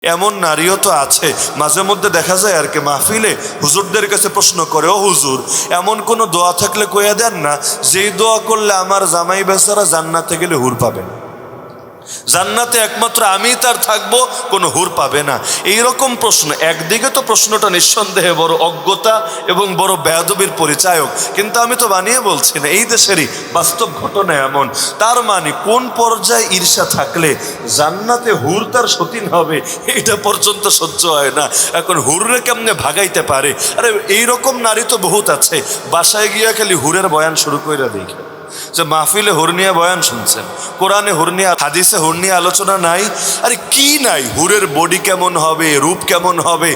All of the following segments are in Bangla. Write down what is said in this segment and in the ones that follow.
এমন নারীও তো আছে, মাঝে মধ্যে দেখা যায় আর কি মাহফিলে হুজুরদের কাছে প্রশ্ন করে, ও হুজুর, এমন কোনো দোয়া থাকলে কইয়া দেন না যেই দোয়া করলে আমার জামাই বেচারা জান্নাতে গেলে হুর পাবেন, জান্নাতে একমাত্র আমি তার থাকবো, কোনো হুর পাবে না। এইরকম প্রশ্ন একদিকে তো প্রশ্নটা নিঃসন্দেহে বড় অজ্ঞতা এবং বড় বেয়াদবির পরিচায়ক, কিন্তু আমি তো বানিয়ে বলছি না, এই দেশেরই বাস্তব ঘটনা এমন। তার মানে কোন পর্যায়ে ঈর্ষা থাকলে জান্নাতে হুর তার সতীন হবে এটা পর্যন্ত সহ্য হয় না, এখন হুররে কেমনে ভাগাইতে পারে। আরে এইরকম নারী তো বহুত আছে, বাসায় গিয়া খালি হুরের বয়ান শুরু করে দেখে যে মাহফিলে হুরনিয়া বয়ান শুনছেন, কোরআনে হুরনিয়া, হাদিসে হুরনিয়া আলোচনা নাই। আরে কি নাই, হুরের বডি কেমন হবে, রূপ কেমন হবে,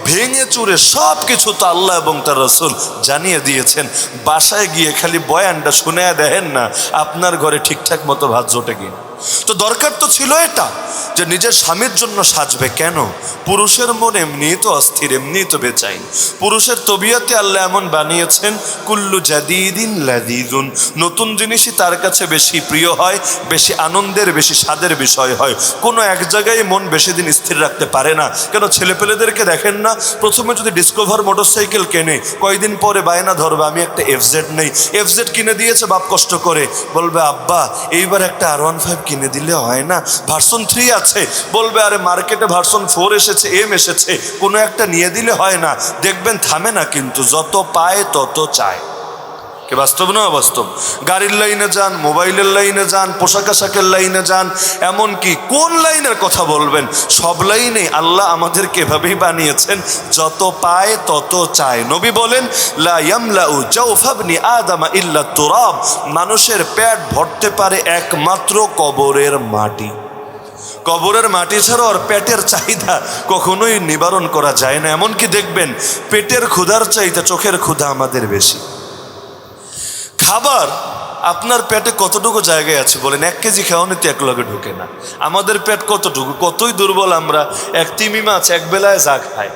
ভেঙে চুরে সব কিছু তো আল্লাহ এবং তার রসুল জানিয়ে দিয়েছেন। বাসায় গিয়ে খালি বয়ানটা শুনে দেখেন না আপনার ঘরে ঠিকঠাক মতো ভাত জোটে কিনা। তো দরকার তো ছিল এটা যে নিজের স্বামীর জন্য সাজবে কেন। পুরুষের মন এমনি তো অস্থির, এমনি তো বেচাইন। পুরুষের তবিয়তে আল্লাহ এমন বানিয়েছেন, কুল্লু জাদিদিন লাযিযুন, নতুন জিনিসই তার কাছে বেশি প্রিয় হয়, বেশি আনন্দের, বেশি স্বাদের বিষয় হয়। কোনো এক জায়গায় মন বেশি দিন স্থির রাখতে পারে না। কেন, ছেলেপেলেদেরকে দেখেন না, প্রথমে যদি ডিসকভার মোটরসাইকেল কেনে, কয়দিন পরে বায়না ধরবে আমি একটা এফজেড নেই। এফজেড কিনে দিয়েছে বাপ কষ্ট করে, বলবে আব্বা এইবার একটা R15 কিনে দিলে হয় না, ভার্সন 3 আছে, বলবে আরে মার্কেটে ভার্সন 4 এসেছে, এম এসেছে, কোনো একটা নিয়ে দিলে হয় না। দেখবেন থামে না, কিন্তু যত পায় তত চায়। কে বাস্তব না অবাস্তব? গাড়ির লাইনে যান, মোবাইলের লাইনে যান, পোশাক আশাকের লাইনে যান, এমনকি কোন লাইনের কথা বলবেন, সব লাইনে আল্লাহ আমাদেরকে এভাবেই বানিয়েছেন, যত পায় তত চায়। নবী বলেন, লা ইয়ামলাউ জাওফা ইবনি আদম ইল্লা তুরাব, মানুষের পেট ভরতে পারে একমাত্র কবরের মাটি। কবরের মাটি ছাড়া আর পেটের চাহিদা কখনোই নিবারণ করা যায় না। এমনকি দেখবেন পেটের ক্ষুধার চাইতে চোখের ক্ষুধা আমাদের বেশি। খাবার আপনার পেটে কতটুকু জায়গায় আছে বলেন? 1 কেজি খাওয়ানিতে 1 লগে ঢুকে না। আমাদের পেট কতটুকু, কতই দুর্বল আমরা। এক তিমি মাছ এক বেলায় যা খায়,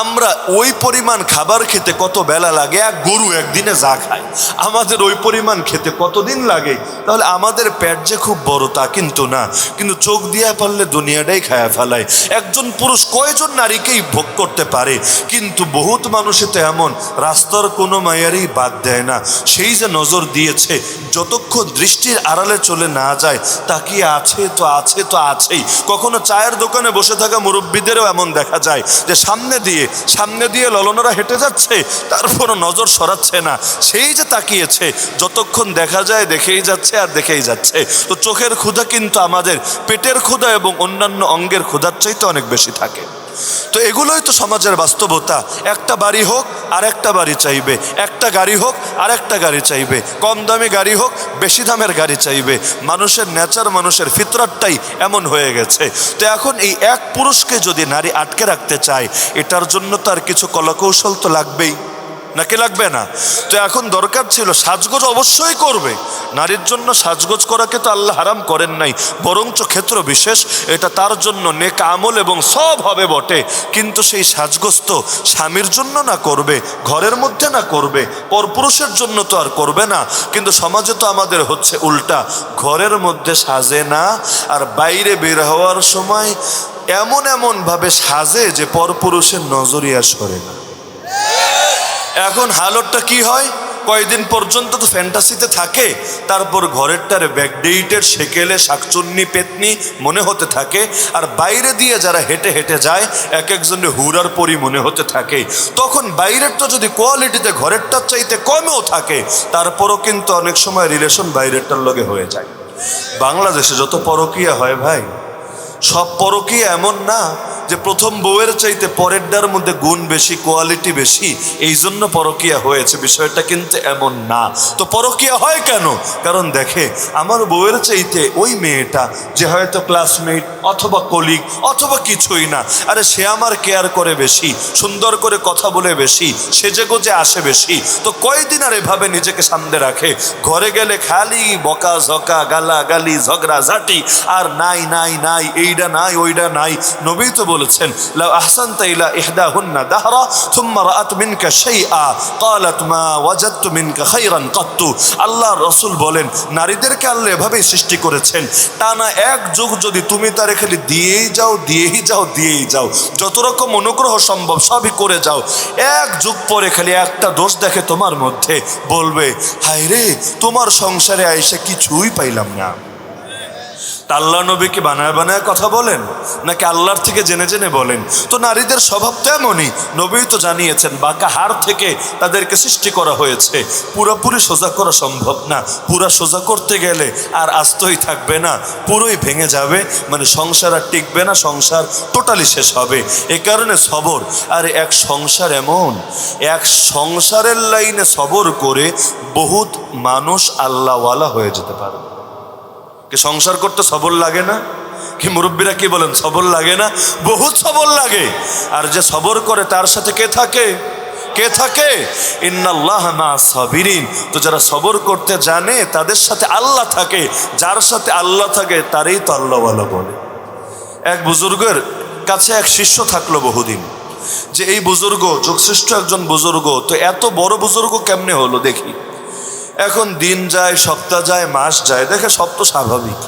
আমরা ওই পরিমাণ খাবার খেতে কত বেলা লাগে? এক গরু একদিনে যা খায়, আমাদের ওই পরিমাণ খেতে কতদিন লাগে? তাহলে আমাদের পেট যে খুব বড় তা কিন্তু না, কিন্তু চোখ দিয়া পারলে দুনিয়াটাই খায়া ফেলায়। একজন পুরুষ কয়জন নারীকেই ভোগ করতে পারে, কিন্তু বহুত মানুষে তো এমন রাস্তার কোনো মায়ারই বাদ দেয় না। সেই যে নজর দিয়েছে, যতক্ষণ দৃষ্টির আড়ালে চলে না যায় তাকিয়ে আছে তো আছে তো আছেই। কখনো চায়ের দোকানে বসে থাকা মুরব্বীদেরও এমন দেখা যায় যে সামনে দিয়ে ললনারা হেঁটে যাচ্ছে, তারপরও নজর সরাচ্ছে না, সেই যে তাকিয়েছে, যতক্ষণ দেখা যায় দেখেই যাচ্ছে আর দেখেই যাচ্ছে। তো চোখের ক্ষুধা কিন্তু আমাদের পেটের ক্ষুধা এবং অন্যান্য অঙ্গের ক্ষুধার চাইতে অনেক বেশি থাকে। তো এগুলোই তো সমাজের বাস্তবতা। একটা বাড়ি হোক আর একটা বাড়ি চাইবে, একটা গাড়ি হোক আর একটা গাড়ি চাইবে, কম দামি গাড়ি হোক বেশি দামের গাড়ি চাইবে। মানুষের নেচার, মানুষের ফিতরাতটাই এমন হয়ে গেছে। তো এখন এই এক পুরুষকে যদি নারী আটকে রাখতে চায়, এটার জন্য তার কিছু কলাকৌশল তো লাগবেই, নাকি লাগবে না? তো এখন দরকার ছিল সাজগোজ অবশ্যই করবে। নারীর জন্য সাজগোজ করাকে তো আল্লাহ হারাম করেন নাই, বরঞ্চ ক্ষেত্র বিশেষ, এটা তার জন্য নেক আমল এবং সব হবে বটে। কিন্তু সেই সাজগোজ তো স্বামীর জন্য না করবে, ঘরের মধ্যে না করবে, পরপুরুষের জন্য তো আর করবে না। কিন্তু সমাজে তো আমাদের হচ্ছে উল্টা, ঘরের মধ্যে সাজে না আর বাইরে বের হওয়ার সময় এমন ভাবে সাজে যে পরপুরুষের নজরিয়া সরে না। এখন হালতটা কি হয়, কয়েকদিন পর্যন্ত তো ফ্যান্টাসিতে থাকে, তারপর ঘরেরটারে ব্যাকডেটের সেকেলে শাকচুন্নি পেতনি মনে হতে থাকে, আর বাইরে দিয়ে যারা হেঁটে হেঁটে যায় এক একজনের হুরার পরি মনে হতে থাকে। তখন বাইরেরটা যদি কোয়ালিটিতে ঘরেরটার চাইতে কমেও থাকে, তারপরও কিন্তু অনেক সময় রিলেশন বাইরেরটার লগে হয়ে যায়। বাংলাদেশে যত পরকীয়া হয় ভাই, সব পরকীয়া এমন না যে প্রথম বউয়ের চাইতে পরেরটার মধ্যে গুণ বেশি, কোয়ালিটি বেশি, এই জন্য পরকীয়া হয়েছে, বিষয়টা কিন্তু এমন না। তো পরকীয়া হয় কেন? কারণ দেখে আমার বউয়ের চাইতে ওই মেয়েটা যে হয়তো ক্লাসমেট অথবা কলিগ অথবা কিছুই না, আরে সে আমার কেয়ার করে বেশি, সুন্দর করে কথা বলে বেশি, সেজে গোজে আসে বেশি, তো কয়দিন আর এভাবে নিজেকে সামনে রাখে। ঘরে গেলে খালি বকা ঝকা, গালা গালি, ঝগড়া ঝাঁটি, আর নাই নাই নাই, এইটা নাই ওইটা নাই। নবী তো বলেছেন, লাউ আহসানতা ইলা ইহদাহুন্না দাহরা থুম্মা রাআত মিনকা শাইআ ক্বালাত মা ওয়াজাদতু মিনকা খায়রান কাত্তু। আল্লাহর রাসূল বলেন, নারীদেরকে আল্লাহ এভাবেই সৃষ্টি করেছেন, টানা এক যুগ যদি তুমি তারে খালি দিয়েই যাও, যত রকম অনুগ্রহ সম্ভব সবই করে যাও, এক যুগ পরে খালি একটা দোষ দেখে তোমার মধ্যে, বলবে হায় রে, তোমার সংসারে আইসা কিছুই পাইলাম না। তা আল্লাহ নবী কি বানায় বানায় কথা বলেন নাকি আল্লাহর থেকে জেনে জেনে বলেন? তো নারীদের স্বভাব তো এমনই, নবী তো জানিয়েছেন বাঁকা হাড় থেকে তাদেরকে সৃষ্টি করা হয়েছে, পুরোপুরি সোজা করা সম্ভব না। পুরা সোজা করতে গেলে আর আস্তই থাকবে না, পুরোই ভেঙে যাবে, মানে সংসার আর টিকবে না, সংসার টোটালি শেষ হবে। এ কারণে সবর। আর এক সংসার এমন, এক সংসারের লাইনে সবর করে বহুত মানুষ আল্লাহওয়ালা হয়ে যেতে পারে। সংসার করতে সবর লাগে না? কি মুরব্বীরা কি বলেন, সবর লাগে না? বহুত সবর লাগে। আর যে সবর করে তার সাথে কে থাকে? কে থাকে? ইন্নাল্লাহা মা'আস সাবিরিন। তো যারা সবর করতে জানে তাদের সাথে আল্লাহ থাকে, যার সাথে আল্লাহ থাকে তারই তো আল্লাহওয়ালা বলে। এক বুজুর্গের কাছে এক শিষ্য থাকলো বহুদিন, যে এই বুজুর্গ যোগশ্রেষ্ঠ একজন বুজুর্গ, তো এত বড় বুজুর্গ কেমনে হলো দেখি। এখন দিন যায়, সপ্তাহ যায়, মাস যায়, দেখে সব তো স্বাভাবিক।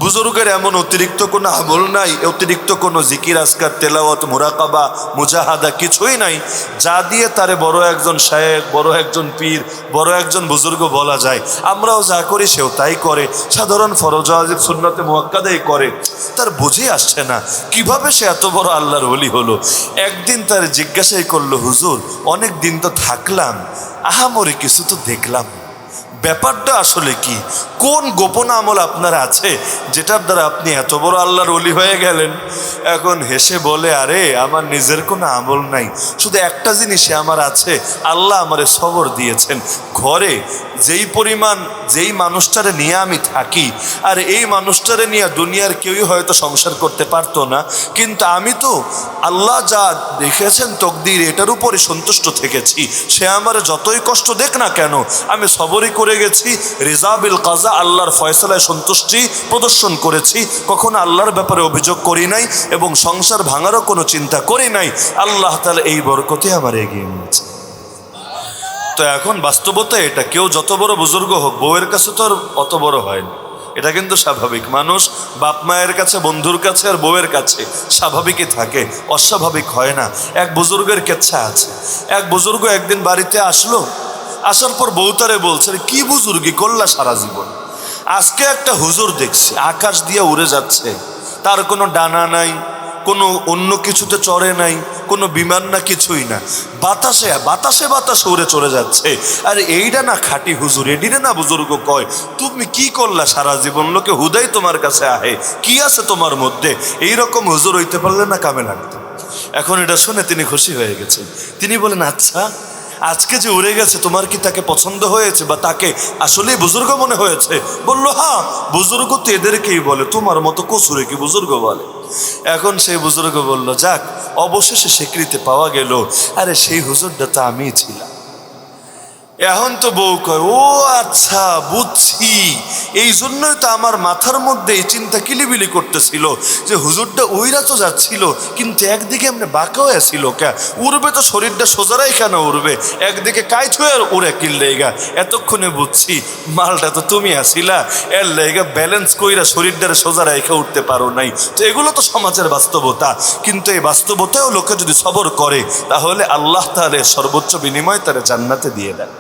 বুজুর্গের এমন অতিরিক্ত কোনো আমল নাই, অতিরিক্ত কোনো জিকির আজকার তেলাওয়াত মুরাকাবা মুজাহাদা কিছুই নাই, যা দিয়ে তারে বড় একজন শায়েখ, বড় একজন পীর, বড় একজন বুজুর্গ বলা যায়। আমরাও যা করি সেও তাই করে, সাধারণ ফরজ ওয়াজিব সুন্নতে মুআক্কাদাই করে। তার বুঝে আসছে না কিভাবে সে এত বড় আল্লাহর ওলি হলো। একদিন তার জিজ্ঞাসাই করলো, হুজুর অনেক দিন তো থাকলাম, আহামরি কিছু তো দেখলাম, ব্যাপারটা আসলে কি? কোন গোপন আমল আপনার আছে যেটার দ্বারা আপনি এত বড় আল্লাহর ওলি হয়ে গেলেন? এখন হেসে বলে, আরে আমার নিজের কোনো আমল নাই, শুধু একটা জিনিসে আমার আছে, আল্লাহ আমারে সবর দিয়েছেন। ঘরে যেই মানুষটারে নিয়ে আমি থাকি, আর এই মানুষটারে নিয়ে দুনিয়ার কেউই হয়তো সংসার করতে পারতো না, কিন্তু আমি তো আল্লাহ যা দেখেছেন তকদির, এটার উপরে সন্তুষ্ট থেকেছি। সে আমার যতই কষ্ট দেখ না কেন, আমি সবরই করে গেছি। রিজা বিল কাজা, আল্লাহর ফয়সালায় সন্তুষ্টি প্রদর্শন করেছি, কখনো আল্লাহর ব্যাপারে অভিযোগ করি নাই এবং সংসার ভাঙারও কোনো চিন্তা করি নাই। আল্লাহ তাআলা এই বরকতে আমার এগিয়ে নিয়েছে। তো এখন বাস্তবতা এটা, কেউ যত বড় বুজুর্গ হোক, বউয়ের কাছে তো আর অত বড় হয় না, এটা কিন্তু স্বাভাবিক। মানুষ বাপ মায়ের কাছে, বন্ধুর কাছে আর বউয়ের কাছে স্বাভাবিকই থাকে, অস্বাভাবিক হয় না। এক বুজুর্গের কেচ্ছা আছে। এক বুজুর্গ একদিন বাড়িতে আসলো, আসার পর বউ তারে বলছে, কি বুজুর্গি করলা সারা জীবন? আজকে একটা হুজুর দেখছি আকাশ দিয়ে উড়ে যাচ্ছে, তার কোনো ডানা নাই, কোনো অন্য কিছুতে চড়ে নাই, কোনো বিমান না, কিছুই না, বাতাসে বাতাসে বাতাসে উড়ে চলে যাচ্ছে। আর এইটা না খাঁটি হুজুর, এডিরে না বুজুর্গ কয়, তুমি কি করলা সারা জীবন? লোকে হুদাই তোমার কাছে আহে, কি আছে তোমার মধ্যে? এইরকম হুজুর হইতে পারলে না কামে লাগতো। এখন এটা শুনে তিনি খুশি হয়ে গেছেন। তিনি বলেন, আচ্ছা আজকে যে উড়ে গেছে, তোমার কি তাকে পছন্দ হয়েছে বা তাকে আসলেই বুজুর্গ মনে হয়েছে? বললো, হ্যাঁ, বুজুর্গ তো এদেরকেই বলে, তোমার মতো কচুরে কি বুজুর্গ বলে? এখন সেই বুজুর্গ বলল, যাক অবশেষে স্বীকৃতি পাওয়া গেল, আরে সেই হুজুরটা তো আমিই ছিলাম। এখন তো বউ কয়, ও আচ্ছা বুঝছি, এই জন্যই তো আমার মাথার মধ্যে এই চিন্তা কিলিবিলি করতেছিল যে হুজুরটা উইরা তো যাচ্ছিল, কিন্তু একদিকে এমনি বাঁকা হয়ে ছিল, কে উড়বে তো শরীরটা সোজারাই কেন উড়বে, একদিকে কাইট হয়ে উড়ে কিনলেগা। এতক্ষণে বুঝছি মালটা তো তুমি আসিলা, এর লেগা ব্যালেন্স কইরা শরীরটারে সোজা রেখে উঠতে পারো নাই। তো এগুলো তো সমাজের বাস্তবতা, কিন্তু এই বাস্তবতাও লোকে যদি সবর করে তাহলে আল্লাহ তাআলা সর্বোচ্চ বিনিময় তারা জান্নাতে দিয়ে দেন।